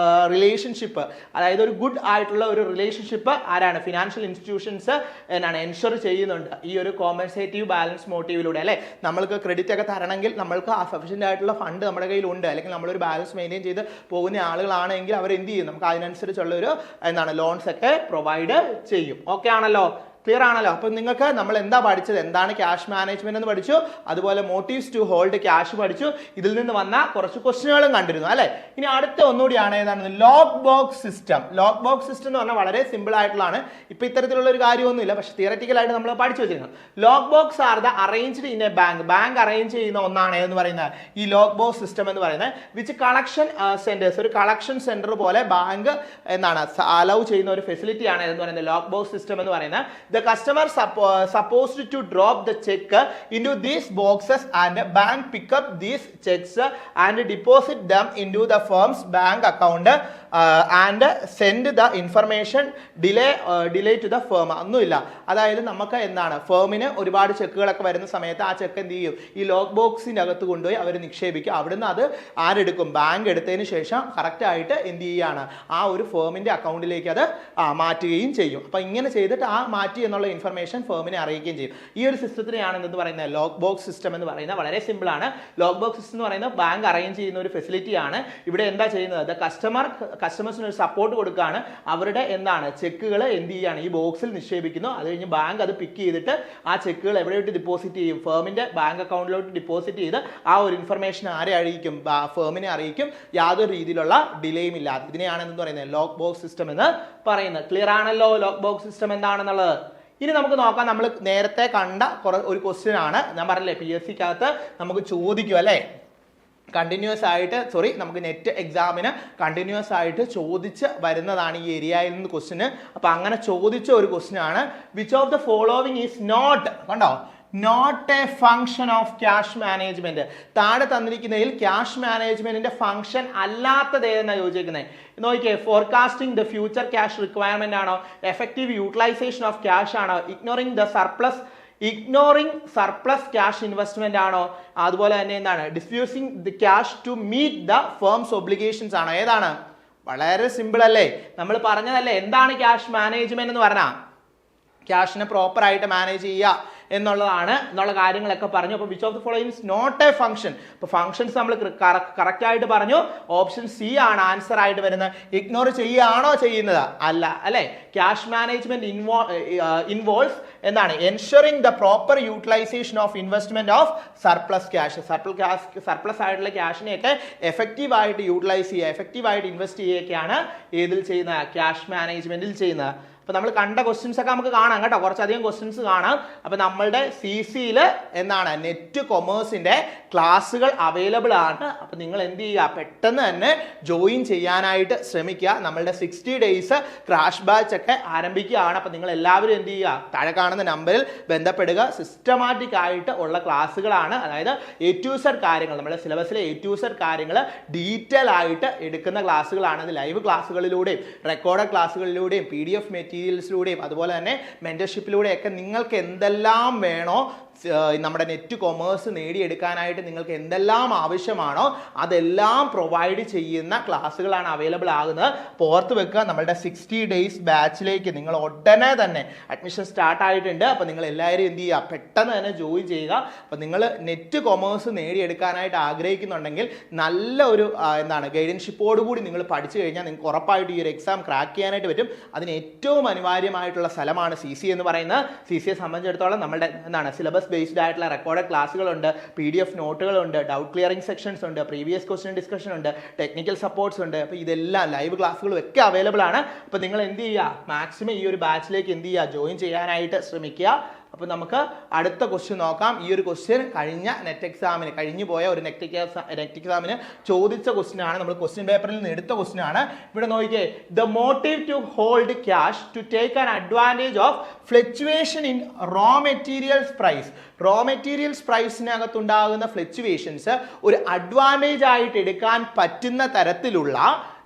റിലേഷൻഷിപ്പ്, അതായത് ഒരു ഗുഡ് ആയിട്ടുള്ള ഒരു റിലേഷൻഷിപ്പ് ആരാണ്, ഫിനാൻഷ്യൽ ഇൻസ്റ്റിറ്റ്യൂഷൻസ് എന്നാണ് എൻഷുർ ചെയ്യുന്നുണ്ട് ഈ ഒരു കോമ്പൻസേറ്റീവ് ബാലൻസ് മോട്ടീവിലൂടെ. അല്ലെ, നമ്മൾക്ക് ക്രെഡിറ്റ് ഒക്കെ തരണമെങ്കിൽ നമ്മൾക്ക് ആ സഫീഷ്യൻ്റ് ആയിട്ടുള്ള ഫണ്ട് നമ്മുടെ കയ്യിലുണ്ട്, അല്ലെങ്കിൽ നമ്മളൊരു ബാലൻസ് മെയിൻറ്റെയിൻ ചെയ്ത് പോകുന്ന ആളുകളാണെങ്കിൽ അവർ എന്ത് ചെയ്യും, നമുക്ക് അതിനനുസരിച്ചുള്ള ഒരു ലോൺസ് ഒക്കെ പ്രൊവൈഡ് ചെയ്യും. ഓക്കെ ആണല്ലോ, ക്ലിയർ ആണല്ലോ. അപ്പം നിങ്ങൾക്ക് നമ്മൾ എന്താ പഠിച്ചത്, എന്താണ് ക്യാഷ് മാനേജ്മെന്റ് എന്ന് പഠിച്ചു, അതുപോലെ മോട്ടീവ്സ് ടു ഹോൾഡ് ക്യാഷ് പഠിച്ചു. ഇതിൽ നിന്ന് വന്ന കുറച്ച് ക്വസ്റ്റ്യനുകളും കണ്ടിരുന്നു അല്ലെ. ഇനി അടുത്ത ഒന്നുകൂടിയാണ് ഏതാണ് lock box system. Lock box system എന്ന് പറഞ്ഞാൽ വളരെ സിമ്പിൾ ആയിട്ടുള്ളതാണ്. ഇപ്പൊ ഇത്തരത്തിലുള്ള ഒരു കാര്യമൊന്നുമില്ല, പക്ഷെ തിയററ്റിക്കൽ ആയിട്ട് നമ്മൾ പഠിച്ചു വെച്ചിരുന്നു. Lock box are the arranged in A bank arrange ചെയ്യുന്ന ഒന്നാണ് എന്ന് പറയുന്നത് ഈ ലോക്ക് ബോക്സ് സിസ്റ്റം എന്ന് പറയുന്നത്. വിച്ച് കളക്ഷൻ സെന്റേഴ്സ്, ഒരു കളക്ഷൻ സെന്റർ പോലെ ബാങ്ക് എന്താണ് അലൗ ചെയ്യുന്ന ഒരു ഫെസിലിറ്റി ആണ് എന്ന് പറയുന്നത് ലോക്ക് ബോക്സ് സിസ്റ്റം എന്ന് പറയുന്നത്. The customer supposed to drop the check into these boxes and bank pick up these checks and deposit them into the firm's bank account and send the information delay to the firm. ഒന്നുമില്ല, അതായത് നമുക്ക് എന്താണ് ഫേമിന് ഒരുപാട് ചെക്കുകളൊക്കെ വരുന്ന സമയത്ത് ആ check എന്ത് ചെയ്യും, ഈ ലോക്ക് ബോക്സിന്റെ അകത്ത് കൊണ്ടുപോയി അവർ നിക്ഷേപിക്കും. അവിടുന്ന് അത് ആരെടുക്കും, ബാങ്ക് എടുത്തതിന് ശേഷം കറക്റ്റ് ആയിട്ട് എന്ത് ചെയ്യാണ് ആ ഒരു ഫേമിന്റെ അക്കൗണ്ടിലേക്ക് അത് മാറ്റുകയും ചെയ്യും. അപ്പൊ ഇങ്ങനെ ചെയ്തിട്ട് ആ മാറ്റി എന്നുള്ള ഇൻഫർമേഷൻ ഫേമിനെ അറിയിക്കുകയും ചെയ്യും. ഈ ഒരു സിസ്റ്റത്തിനെയാണ് എന്ന് പറയുന്നത് ലോക്ക് ബോക്സ് സിസ്റ്റം എന്ന് പറയുന്നത്. വളരെ സിമ്പിൾ ആണ്. ലോക്ക് ബോക്സ് സിസ്റ്റം എന്ന് പറയുന്നത് ബാങ്ക് അറേഞ്ച് ചെയ്യുന്ന ഒരു ഫെസിലിറ്റി ആണ്. ഇവിടെ എന്താ ചെയ്യുന്നത്, കസ്റ്റമേഴ്സിന് ഒരു സപ്പോർട്ട് കൊടുക്കുകയാണ്. അവരുടെ എന്താണ് ചെക്കുകൾ എന്ത് ചെയ്യാണ് ഈ ബോക്സിൽ നിക്ഷേപിക്കുന്നു. അത് കഴിഞ്ഞ് ബാങ്ക് അത് പിക്ക് ചെയ്തിട്ട് ആ ചെക്കുകൾ എവിടെയോട്ട് ഡിപ്പോസിറ്റ് ചെയ്യും, ഫേമിന്റെ ബാങ്ക് അക്കൗണ്ടിലോട്ട് ഡിപ്പോസിറ്റ് ചെയ്ത് ആ ഒരു ഇൻഫർമേഷൻ ആരെ അറിയിക്കും, ഫേമിനെ അറിയിക്കും. യാതൊരു രീതിയിലുള്ള ഡിലേയും ഇല്ലാതെ. ഇതിനെയാണ് എന്ന് പറയുന്നത് ലോക്ക് ബോക്സ് സിസ്റ്റം എന്ന് പറയുന്നത്. ക്ലിയർ ആണല്ലോ ലോക്ക് ബോക്സ് സിസ്റ്റം എന്താണെന്നുള്ളത്. ഇനി നമുക്ക് നോക്കാം, നമ്മൾ നേരത്തെ കണ്ട ഒരു ക്വസ്റ്റ്യൻ ആണ്. ഞാൻ പറഞ്ഞില്ലേ PSCക്കകത്ത് നമുക്ക് ചോദിക്കും അല്ലേ, കണ്ടിന്യൂസ് ആയിട്ട് നമുക്ക് നെറ്റ് എക്സാമിന് കണ്ടിന്യൂസ് ആയിട്ട് ചോദിച്ച് വരുന്നതാണ് ഈ ഏരിയയിൽ നിന്ന് ക്വസ്റ്റ്യന്. അപ്പൊ അങ്ങനെ ചോദിച്ച ഒരു ക്വസ്റ്റ്യൻ ആണ്, which of the following is not, കണ്ടോ, not a function of cash management. താഴെ തന്നിരിക്കുന്നതിൽ ക്യാഷ് മാനേജ്മെന്റിന്റെ ഫംഗ്ഷൻ അല്ലാത്തത് ഏതെന്നാണ് ചോദിച്ചിരിക്കുന്നത്. നോക്കിയേ, forecasting the future cash requirement ആണോ, എഫക്റ്റീവ് യൂട്ടിലൈസേഷൻ ഓഫ് ക്യാഷ് ആണോ, ഇഗ്നോറിംഗ് സർപ്ലസ് ക്യാഷ് ഇൻവെസ്റ്റ്മെന്റ് ആണോ, അതുപോലെ തന്നെ എന്താണ് ഡിസ്യൂസിങ് the cash to meet the firm's obligations ആണോ, ഏതാണ്? വളരെ സിമ്പിൾ അല്ലേ, നമ്മൾ പറഞ്ഞതല്ലേ എന്താണ് ക്യാഷ് മാനേജ്മെന്റ് എന്ന് പറഞ്ഞാൽ ക്യാഷിനെ പ്രോപ്പർ ആയിട്ട് മാനേജ് ചെയ്യുക എന്നുള്ള കാര്യങ്ങളൊക്കെ പറഞ്ഞു. അപ്പോൾ which of the following is not a function. അപ്പോൾ ഫംഗ്ഷൻസ് നമ്മൾ കറക്റ്റ് ആയിട്ട് പറഞ്ഞു. ഓപ്ഷൻ സി ആണ് ആൻസർ ആയിട്ട് വരുന്നത്. ഇഗ്നോർ ചെയ്യുകയാണോ ചെയ്യുന്നത്? അല്ല അല്ലെ. ക്യാഷ് മാനേജ്മെന്റ് ഇൻവോൾവ്സ് എന്താണ്, ensuring the proper utilisation of investment of surplus cash. Surplus ആയിട്ടുള്ള ക്യാഷിനെയൊക്കെ എഫക്റ്റീവ് ആയിട്ട് യൂട്ടിലൈസ് ചെയ്യുക, എഫക്റ്റീവ് ആയിട്ട് ഇൻവെസ്റ്റ് ചെയ്യുകയൊക്കെയാണ് ഏതിൽ ചെയ്യുന്നത്, ക്യാഷ് മാനേജ്മെന്റിൽ ചെയ്യുന്നത്. അപ്പൊ നമ്മൾ കണ്ട ക്വസ്റ്റ്യൻസ് ഒക്കെ നമുക്ക് കാണാം കേട്ടോ, കുറച്ചധികം ക്വസ്റ്റ്യൻസ് കാണാം. അപ്പൊ നമ്മളുടെ CCയിൽ എന്താണ് നെറ്റ് കൊമേഴ്സിന്റെ ക്ലാസ്സുകൾ അവൈലബിൾ ആണ്. അപ്പൊ നിങ്ങൾ എന്ത് ചെയ്യുക, പെട്ടെന്ന് തന്നെ ജോയിൻ ചെയ്യാനായിട്ട് ശ്രമിക്കുക. നമ്മളുടെ 60 ഡേയ്സ് ക്രാഷ് ബാച്ച് ഒക്കെ ആരംഭിക്കുകയാണ്. അപ്പൊ നിങ്ങൾ എല്ലാവരും എന്ത് ചെയ്യുക, താഴെ കാണുന്ന നമ്പറിൽ ബന്ധപ്പെടുക. സിസ്റ്റമാറ്റിക് ആയിട്ട് ഉള്ള ക്ലാസ്സുകളാണ്, അതായത് A to Z കാര്യങ്ങൾ, നമ്മുടെ സിലബസിലെ A to Z കാര്യങ്ങൾ ഡീറ്റെയിൽ ആയിട്ട് എടുക്കുന്ന ക്ലാസ്സുകളാണ്. അത് ലൈവ് ക്ലാസ്സുകളിലൂടെയും റെക്കോർഡ് ക്ലാസ്സുകളിലൂടെയും PDF മെറ്റീരിയൽസിലൂടെയും അതുപോലെ തന്നെ മെന്റർഷിപ്പിലൂടെയൊക്കെ നിങ്ങൾക്ക് എന്തെല്ലാം വേണോ, നമ്മുടെ നെറ്റ് കൊമേഴ്സ് നേടിയെടുക്കാനായിട്ട് നിങ്ങൾക്ക് എന്തെല്ലാം ആവശ്യമാണോ അതെല്ലാം പ്രൊവൈഡ് ചെയ്യുന്ന ക്ലാസ്സുകളാണ് അവൈലബിൾ ആകുന്നത്. അപ്പോൾ ഓർത്ത് വെക്കുക, നമ്മളുടെ 60 ഡേയ്സ് ബാച്ചിലേക്ക് നിങ്ങൾ ഉടനെ തന്നെ അഡ്മിഷൻ സ്റ്റാർട്ട് ആയിട്ടുണ്ട്. അപ്പോൾ നിങ്ങൾ എല്ലാവരും എന്ത് ചെയ്യുക, പെട്ടെന്ന് തന്നെ ജോയിൻ ചെയ്യുക. അപ്പോൾ നിങ്ങൾ നെറ്റ് കൊമേഴ്സ് നേടിയെടുക്കാനായിട്ട് ആഗ്രഹിക്കുന്നുണ്ടെങ്കിൽ നല്ല ഒരു ഗൈഡൻഷിപ്പോടുകൂടി നിങ്ങൾ പഠിച്ചു കഴിഞ്ഞാൽ നിങ്ങൾക്ക് ഉറപ്പായിട്ട് ഈ ഒരു എക്സാം ക്രാക്ക് ചെയ്യാനായിട്ട് പറ്റും. അതിന് ഏറ്റവും അനിവാര്യമായിട്ടുള്ള സ്ഥലമാണ് CC എന്ന് പറയുന്നത്. CCയെ സംബന്ധിച്ചിടത്തോളം നമ്മുടെ സിലബസ് ബേസ്ഡ് ആയിട്ടുള്ള റെക്കോർഡ് ക്ലാസ്സുകളുണ്ട്, PDF നോട്ടുകളുണ്ട്, ഡൗട്ട് ക്ലിയറിംഗ് സെക്ഷൻസ് ഉണ്ട്, പ്രീവിയസ് ക്വസ്റ്റ്യൻ ഡിസ്കഷൻ ഉണ്ട്, ടെക്നിക്കൽ സപ്പോർട്ട്സ് ഉണ്ട്. അപ്പോൾ ഇതെല്ലാം ലൈവ് ക്ലാസ്സുകളും ഒക്കെ അവൈലബിൾ ആണ്. അപ്പോൾ നിങ്ങൾ എന്ത് ചെയ്യുക, മാക്സിമം ഈ ഒരു ബാച്ചിലേക്ക് എന്ത് ചെയ്യുക, ജോയിൻ ചെയ്യാനായിട്ട് ശ്രമിക്കുക. അപ്പോൾ നമുക്ക് അടുത്ത ക്വസ്റ്റ്യൻ നോക്കാം. ഈ ഒരു ക്വസ്റ്റ്യൻ കഴിഞ്ഞു പോയ ഒരു നെറ്റ് എക്സാമിന് ചോദിച്ച ക്വസ്റ്റ്യൻ ആണ്. നമ്മൾ ക്വസ്റ്റ്യൻ പേപ്പറിൽ നിന്ന് എടുത്ത ക്വസ്റ്റ്യൻ ആണ്. ഇവിടെ നോക്കിയേ, the motive to hold cash to take an advantage of fluctuation in raw materials price. Raw materials പ്രൈസിനകത്തുണ്ടാകുന്ന ഫ്ലക്ച്വേഷൻസ് ഒരു അഡ്വാൻറ്റേജ് ആയിട്ട് എടുക്കാൻ പറ്റുന്ന തരത്തിലുള്ള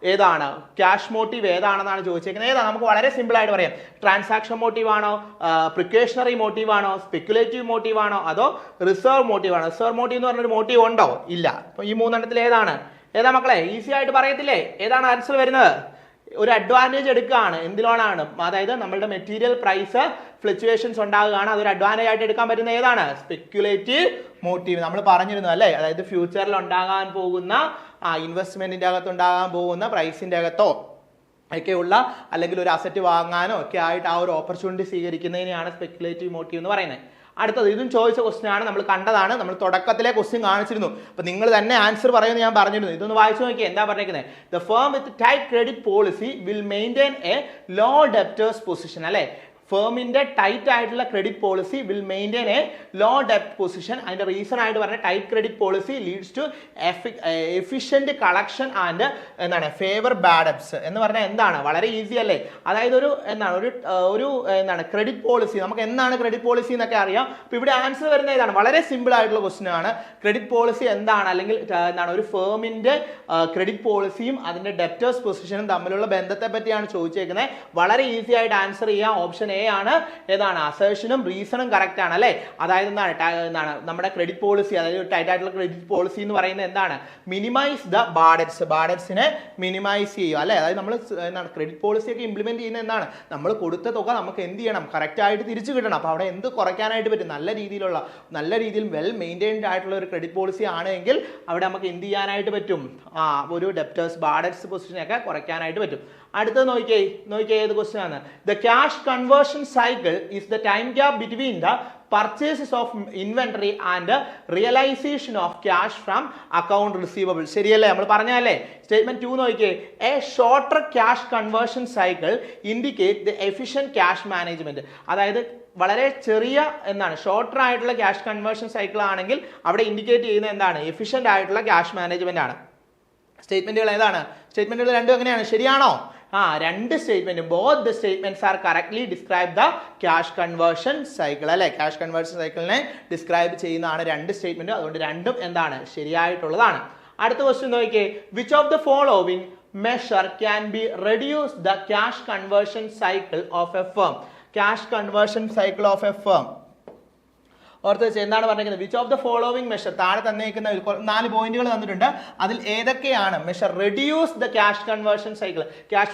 ഏതാണ് ക്യാഷ് മോട്ടീവ് ഏതാണെന്നാണ് ചോദിച്ചേക്കുന്നത്. ഏതാണ്? നമുക്ക് വളരെ സിമ്പിൾ ആയിട്ട് പറയാം. ട്രാൻസാക്ഷൻ മോട്ടീവ് ആണോ, പ്രിക്കോഷണറി മോട്ടീവ് ആണോ, സ്പെക്യുലേറ്റീവ് മോട്ടീവ് ആണോ, അതോ റിസർവ് മോട്ടീവ് ആണോ? റിസർവ് മോട്ടീവ് എന്ന് പറഞ്ഞൊരു മോട്ടീവ് ഉണ്ടോ? ഇല്ല. അപ്പൊ ഈ മൂന്നെണ്ണത്തിൽ ഏതാ മക്കളെ? ഈസി ആയിട്ട് പറയത്തില്ലേ ഏതാണ് ആൻസർ വരുന്നത്? ഒരു അഡ്വാൻറ്റേജ് എടുക്കുകയാണ്. എന്തിലോണാണ്? അതായത് നമ്മളുടെ മെറ്റീരിയൽ പ്രൈസ് ഫ്ലക്ച്വേഷൻസ് ഉണ്ടാകുകയാണ്, അതൊരു അഡ്വാൻറ്റേജ് ആയിട്ട് എടുക്കാൻ പറ്റുന്ന ഏതാണ്? Speculative motive. നമ്മൾ പറഞ്ഞിരുന്നു അല്ലേ, അതായത് ഫ്യൂച്ചറിൽ ഉണ്ടാകാൻ പോകുന്ന ഇൻവെസ്റ്റ്മെന്റിന്റെ അകത്ത് ഉണ്ടാകാൻ പോകുന്ന പ്രൈസിന്റെ അകത്തോ ഒക്കെയുള്ള അല്ലെങ്കിൽ ഒരു അസറ്റ് വാങ്ങാനോ ഒക്കെ ആയിട്ട് ആ ഒരു ഓപ്പർച്യൂണിറ്റി സ്വീകരിക്കുന്നതിനെയാണ് സ്പെക്കുലേറ്റീവ് മോട്ടീവ് എന്ന് പറയുന്നത്. അടുത്തത് ഇതും ചോദിച്ച ക്വസ്റ്റ്യൻ ആണ്, നമ്മൾ കണ്ടതാണ്, നമ്മൾ തുടക്കത്തിലെ ക്വസ്റ്റ്യൻ കാണിച്ചിരുന്നു. അപ്പൊ നിങ്ങൾ തന്നെ ആൻസർ പറയുമെന്ന് ഞാൻ പറഞ്ഞിരുന്നു. ഇതൊന്ന് വായിച്ചു നോക്കിയാൽ എന്താ പറഞ്ഞിരിക്കുന്നത്? The firm with tight credit policy will maintain a low debtors position. അല്ലെ, ഫേമിന്റെ ടൈറ്റ് ആയിട്ടുള്ള credit policy will maintain a low ഡെപ്റ്റ് പൊസിഷൻ. അതിന്റെ റീസൺ ആയിട്ട് പറഞ്ഞ tight credit policy leads to efficient collection and എന്താണ് ഫേവർ ബാഡ് ഡെപ്റ്റ്സ് എന്ന് പറഞ്ഞാൽ എന്താണ്? വളരെ ഈസി അല്ലേ? അതായത് ഒരു എന്താണ് ക്രെഡിറ്റ് പോളിസി, നമുക്ക് എന്താണ് ക്രെഡിറ്റ് പോളിസി എന്നൊക്കെ അറിയാം. അപ്പൊ ഇവിടെ ആൻസർ വരുന്ന ഇതാണ്, വളരെ സിമ്പിൾ ആയിട്ടുള്ള ക്വസ്റ്റ്യൻ ആണ്. ക്രെഡിറ്റ് പോളിസി എന്താണ്, അല്ലെങ്കിൽ എന്താണ് ഒരു ഫേമിന്റെ ക്രെഡിറ്റ് പോളിസിയും അതിന്റെ ഡെപ്റ്റേഴ്സ് പൊസിഷനും തമ്മിലുള്ള ബന്ധത്തെ പറ്റിയാണ് ചോദിച്ചേക്കുന്നത്. വളരെ ഈസി ആയിട്ട് ആൻസർ ചെയ്യാം. ഓപ്ഷൻ എ ആണ്. ഏതാണ്? അസേഷനും റീസണും കറക്റ്റ് ആണ് അല്ലെ. അതായത് എന്താണ് നമ്മുടെ ക്രെഡിറ്റ് പോളിസി, അതായത് ടൈറ്റ് ആയിട്ടുള്ള ക്രെഡിറ്റ് പോളിസി എന്ന് പറയുന്നത് എന്താണ്? മിനിമൈസ് ദ ബാഡറ്റ്സ്, ബാഡറ്റ്സിനെ മിനിമൈസ് ചെയ്യുക അല്ലെ. അതായത് നമ്മൾ എന്താണ് ക്രെഡിറ്റ് പോളിസി ഒക്കെ ഇംപ്ലിമെന്റ് ചെയ്യുന്നത് എന്താണ്? നമ്മൾ കൊടുത്ത തുക നമുക്ക് എന്ത് ചെയ്യണം? കറക്റ്റ് ആയിട്ട് തിരിച്ചു കിട്ടണം. അപ്പൊ അവിടെ എന്ത് കുറയ്ക്കാനായിട്ട് പറ്റും? നല്ല രീതിയിൽ വെൽ മെയിൻറ്റൈൻഡ് ആയിട്ടുള്ള ഒരു ക്രെഡിറ്റ് പോളിസി ആണെങ്കിൽ അവിടെ നമുക്ക് എന്ത് ചെയ്യാനായിട്ട് പറ്റും? ഒരു ഡെപ്റ്റേഴ്സ് ബാഡറ്റ്സ് പൊസിഷനൊക്കെ കുറയ്ക്കാനായിട്ട് പറ്റും. അടുത്തത് നോക്കിയേ ഏത് ക്വസ്റ്റ്യൻ ആണ്? The cash conversion cycle is the time gap between the purchases of inventory and realization of cash from account receivable. ശരിയല്ലേ? നമ്മൾ പറഞ്ഞല്ലേ. സ്റ്റേറ്റ്മെന്റ് 2 നോക്കിയേ. A shorter cash conversion cycle indicate the efficient cash management. അതായത് വളരെ ചെറിയ shorter ആയിട്ടുള്ള cash conversion cycle ആണെങ്കിൽ അവിടെ ഇൻഡിക്കേറ്റ് ചെയ്യുന്നത് എന്താണ്? എഫിഷ്യന്റ് ആയിട്ടുള്ള ക്യാഷ് മാനേജ്മെന്റ് ആണ്. സ്റ്റേറ്റ്മെന്റുകൾ ഏതാണ്? സ്റ്റേറ്റ്മെന്റുകൾ രണ്ടും എങ്ങനെയാണ്? ശരിയാണോ? രണ്ട് സ്റ്റേറ്റ്മെന്റും both the statements are correctly describe the cash conversion cycle അല്ലെ. ക്യാഷ് കൺവേർഷൻ സൈക്കിളിനെ ഡിസ്ക്രൈബ് ചെയ്യുന്നതാണ് രണ്ട് സ്റ്റേറ്റ്മെന്റും. അതുകൊണ്ട് രണ്ടും എന്താണ്? ശരിയായിട്ടുള്ളതാണ്. അടുത്ത ക്വസ്റ്റ്യൻ നോക്കിയേ. Which of the following measure can be reduce the cash conversion cycle of A firm? Cash conversion cycle of A firm ഓർത്ത് വെച്ച് എന്താണ് പറഞ്ഞിരിക്കുന്നത്? Which of the following measure, താഴെ തന്നേക്കുന്ന 4 പോയിന്റുകൾ തന്നിട്ടുണ്ട്. അതിൽ ഏതൊക്കെയാണ് measure reduce the cash conversion cycle? Cash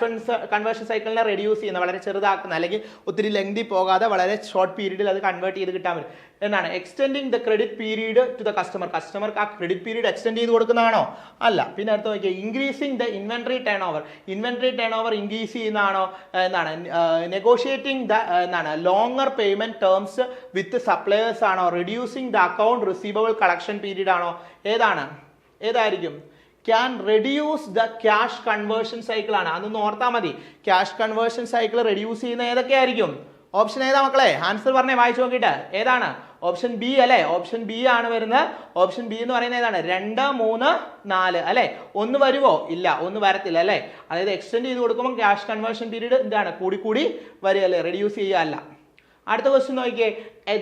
conversion സൈക്കിളിനെ റെഡ്യൂസ് ചെയ്യുന്ന, വളരെ ചെറുതാക്കുന്ന, അല്ലെങ്കിൽ ഒത്തിരി ലെങ്തി പോകാതെ വളരെ ഷോർട്ട് പീരീഡിൽ അത് കൺവേർട്ട് ചെയ്ത് കിട്ടാൻ പറ്റും. എന്താണ്? Extending the credit period to the customer. കസ്റ്റമർക്ക് ആ ക്രെഡിറ്റ് പീരീഡ് എക്സ്റ്റെൻഡ് ചെയ്ത് കൊടുക്കുന്നതാണോ? അല്ല. പിന്നെ അടുത്ത് നോക്കിയാൽ increasing the inventory turnover. Inventory turnover increase ചെയ്യുന്നതാണോ? Negotiating the longer payment terms with suppliers ആണോ? Reducing the account receivable collection period ആണോ? ഏതായിരിക്കും? Can reduce the cash conversion cycle ആണ്. അതൊന്ന് ഓർത്താൽ മതി. ക്യാഷ് കൺവേർഷൻ സൈക്കിൾ റെഡ്യൂസ് ചെയ്യുന്ന ഏതൊക്കെയായിരിക്കും? Option ഏതാ മക്കളെ? ആൻസർ പറഞ്ഞേ, വായിച്ചു നോക്കിയിട്ട്. ഏതാണ്? ഓപ്ഷൻ ബി അല്ലെ. ഓപ്ഷൻ ബി ആണ് വരുന്നത്. ഓപ്ഷൻ ബി എന്ന് പറയുന്നത് ഏതാണ്? 2, 3, 4 അല്ലെ. 1 വരുമോ? ഇല്ല, 1 വരത്തില്ല അല്ലെ. അതായത് എക്സ്റ്റെൻഡ് ചെയ്ത് കൊടുക്കുമ്പോൾ ക്യാഷ് കൺവേർഷൻ പീരീഡ് എന്താണ്? കൂടി വരിക അല്ലെ, റെഡ്യൂസ് ചെയ്യുക അല്ല. അടുത്ത ക്വസ്റ്റ്യൻ നോക്കിയേ.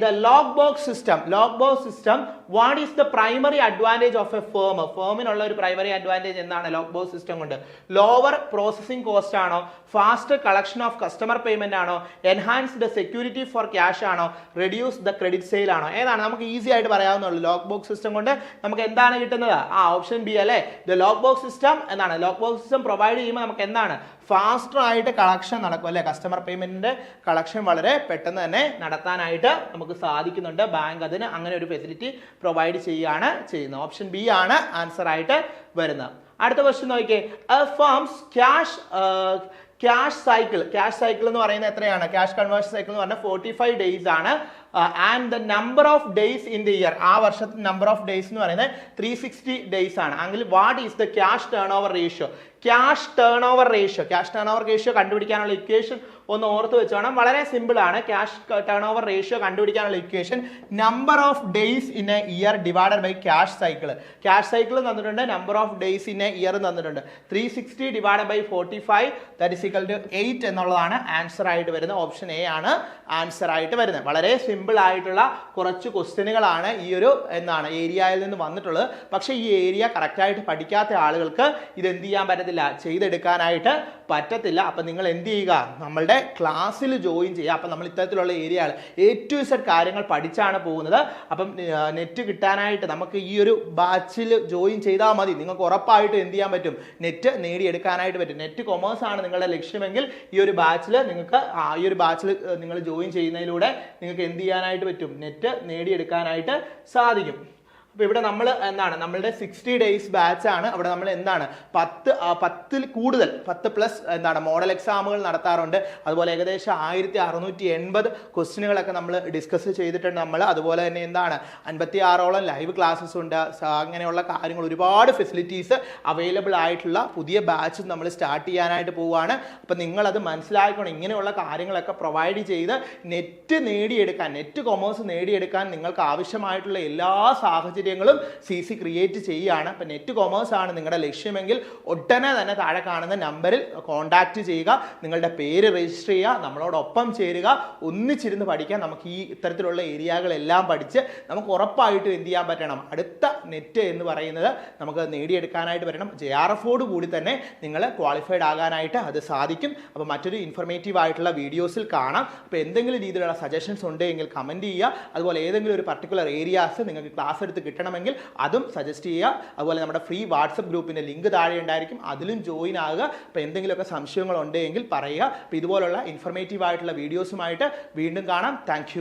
The logbox system, what is the primary advantage of a firm? ഫേമിനുള്ള ഒരു പ്രൈമറി അഡ്വാൻറ്റേജ് എന്താണ് ലോഗ് സിസ്റ്റം കൊണ്ട്? ലോവർ പ്രോസസിംഗ് കോസ്റ്റ് ആണോ? Faster collection of customer payment ആണോ? എൻഹാൻസ്ഡ് സെക്യൂരിറ്റി ഫോർ ക്യാഷ് ആണോ? റെഡ്യൂസ് ദ ക്രെഡിറ്റ് സെയിൽ ആണോ? ഏതാണ്? നമുക്ക് ഈസി ആയിട്ട് പറയാവുന്നുള്ളൂ. ലോഗ് ബോക്സ് സിസ്റ്റം കൊണ്ട് നമുക്ക് എന്താണ് കിട്ടുന്നത്? ഓപ്ഷൻ ബി അല്ലെ. ദ ലോഗ് ബോക്സ് സിസ്റ്റം എന്താണ്? ലോഗ് ബോക്സ് സിസ്റ്റം പ്രൊവൈഡ് ചെയ്യുമ്പോൾ നമുക്ക് എന്താണ്? ഫാസ്റ്റർ ആയിട്ട് കളക്ഷൻ നടക്കും അല്ലെ. കസ്റ്റമർ പേയ്മെന്റിന്റെ കളക്ഷൻ വളരെ പെട്ടെന്ന് തന്നെ നടത്താനായിട്ട് നമുക്ക് സാധിക്കുന്നുണ്ട്. ബാങ്ക് അതിന് അങ്ങനെ ഒരു ഫെസിലിറ്റി പ്രൊവൈഡ് ചെയ്യുന്നത്. ഓപ്ഷൻ ബി ആണ് ആൻസർ ആയിട്ട് വരുന്നത്. അടുത്ത ക്വസ്റ്റ്യൻ നോക്കിയേ. ഫേംസ് ക്യാഷ് സൈക്കിൾ എന്ന് പറയുന്നത് എത്രയാണ്? ക്യാഷ് കൺവേർഷൻ സൈക്കിൾ എന്ന് പറഞ്ഞാൽ 45 ഡേയ്സ് ആണ്. And the number of days in the year, ആ വർഷത്തിൽ നമ്പർ ഓഫ് ഡേയ്സ് എന്ന് പറയുന്നത് 360 ഡേയ്സ് ആണ്. എങ്കിൽ what is the cash turnover ratio? Cash turnover ratio കണ്ടുപിടിക്കാനുള്ള ഇക്വേഷൻ ഒന്ന് ഓർത്ത് വെച്ചോണം. വളരെ സിമ്പിൾ ആണ്. ക്യാഷ് ടേൺ ഓവർ റേഷ്യോ കണ്ടുപിടിക്കാനുള്ള equation number of days in a year divided by cash cycle തന്നിട്ടുണ്ട്. Number of days in a year തന്നിട്ടുണ്ട്. 360 divided by 45 that is equal to 8 എന്നുള്ളതാണ് ആൻസർ ആയിട്ട് വരുന്നത്. ഓപ്ഷൻ എ ആണ് answer ആയിട്ട് വരുന്നത്. വളരെ സിമ്പിൾ ആയിട്ടുള്ള കുറച്ച് ക്വസ്റ്റ്യനുകളാണ് ഈ ഒരു ഏരിയയിൽ നിന്ന് വന്നിട്ടുള്ളത്. പക്ഷേ ഈ ഏരിയ കറക്റ്റായിട്ട് പഠിക്കാത്ത ആളുകൾക്ക് ഇത് എന്ത് ചെയ്യാൻ പറ്റത്തില്ല, ചെയ്തെടുക്കാനായിട്ട് പറ്റത്തില്ല. അപ്പം നിങ്ങൾ എന്ത് ചെയ്യുക? നമ്മളുടെ ക്ലാസ്സിൽ ജോയിൻ ചെയ്യുക. അപ്പം നമ്മൾ ഇത്തരത്തിലുള്ള ഏരിയകൾ A to Z കാര്യങ്ങൾ പഠിച്ചാണ് പോകുന്നത്. അപ്പം നെറ്റ് കിട്ടാനായിട്ട് നമുക്ക് ഈ ഒരു ബാച്ചിൽ ജോയിൻ ചെയ്താൽ മതി. നിങ്ങൾക്ക് ഉറപ്പായിട്ട് എന്ത് ചെയ്യാൻ പറ്റും? നെറ്റ് നേടിയെടുക്കാനായിട്ട് പറ്റും. നെറ്റ് കൊമേഴ്സ് ആണ് നിങ്ങളുടെ ലക്ഷ്യമെങ്കിൽ ഈ ഒരു ബാച്ചിൽ നിങ്ങൾ ജോയിൻ ചെയ്യുന്നതിലൂടെ നിങ്ങൾക്ക് എന്ത് ചെയ്യാനായിട്ട് പറ്റും? നെറ്റ് നേടിയെടുക്കാനായിട്ട് സാധിക്കും. അപ്പോൾ ഇവിടെ നമ്മൾ എന്താണ് നമ്മളുടെ 60 days ബാച്ച് ആണ്. അവിടെ നമ്മൾ എന്താണ് 10 കൂടുതൽ 10+ എന്താണ് മോഡൽ എക്സാമുകൾ നടത്താറുണ്ട്. അതുപോലെ ഏകദേശം 1680 ക്വസ്റ്റ്യനുകളൊക്കെ നമ്മൾ ഡിസ്കസ് ചെയ്തിട്ടുണ്ട് നമ്മൾ. അതുപോലെ തന്നെ എന്താണ് 56ഓളം ലൈവ് ക്ലാസ്സസ് ഉണ്ട്. അങ്ങനെയുള്ള കാര്യങ്ങൾ ഒരുപാട് ഫെസിലിറ്റീസ് അവൈലബിൾ ആയിട്ടുള്ള പുതിയ ബാച്ച് നമ്മൾ സ്റ്റാർട്ട് ചെയ്യാനായിട്ട് പോവുകയാണ്. അപ്പം നിങ്ങളത് മനസ്സിലാക്കണം. ഇങ്ങനെയുള്ള കാര്യങ്ങളൊക്കെ പ്രൊവൈഡ് ചെയ്ത് നെറ്റ് കൊമേഴ്സ് നേടിയെടുക്കാൻ നിങ്ങൾക്ക് ആവശ്യമായിട്ടുള്ള എല്ലാ സാഹചര്യങ്ങളും CC ക്രിയേറ്റ് ചെയ്യുകയാണ്. അപ്പം നെറ്റ് കൊമേഴ്സ് ആണ് നിങ്ങളുടെ ലക്ഷ്യമെങ്കിൽ ഉടനെ തന്നെ താഴെ കാണുന്ന നമ്പറിൽ കോൺടാക്റ്റ് ചെയ്യുക. നിങ്ങളുടെ പേര് രജിസ്റ്റർ ചെയ്യുക, നമ്മളോടൊപ്പം ചേരുക, ഒന്നിച്ചിരുന്ന് പഠിക്കാൻ. നമുക്ക് ഈ ഇത്തരത്തിലുള്ള ഏരിയകളെല്ലാം പഠിച്ച് നമുക്ക് ഉറപ്പായിട്ടും എന്ത് ചെയ്യാൻ പറ്റണം, അടുത്ത നെറ്റ് എന്ന് പറയുന്നത് നമുക്ക് നേടിയെടുക്കാനായിട്ട് പറ്റണം. JRFോട് കൂടി തന്നെ നിങ്ങൾ ക്വാളിഫൈഡ് ആകാനായിട്ട് അത് സാധിക്കും. അപ്പോൾ മറ്റൊരു ഇൻഫർമേറ്റീവ് ആയിട്ടുള്ള വീഡിയോസിൽ കാണാം. അപ്പോൾ എന്തെങ്കിലും രീതിയിലുള്ള സജഷൻസ് ഉണ്ടെങ്കിൽ കമൻറ്റ് ചെയ്യുക. അതുപോലെ ഏതെങ്കിലും ഒരു പർട്ടിക്കുലർ ഏരിയാസ് നിങ്ങൾക്ക് ക്ലാസ് എടുത്ത് കിട്ടണമെങ്കിൽ അതും സജസ്റ്റ് ചെയ്യുക. അതുപോലെ നമ്മുടെ ഫ്രീ വാട്സപ്പ് ഗ്രൂപ്പിൻ്റെ ലിങ്ക് താഴെ ഉണ്ടായിരിക്കും, അതിലും ജോയിൻ ആകുക. അപ്പോൾ എന്തെങ്കിലുമൊക്കെ സംശയങ്ങൾ ഉണ്ടെങ്കിൽ പറയുക. അപ്പോൾ ഇതുപോലുള്ള ഇൻഫർമേറ്റീവ് ആയിട്ടുള്ള വീഡിയോസുമായിട്ട് വീണ്ടും കാണാം. താങ്ക്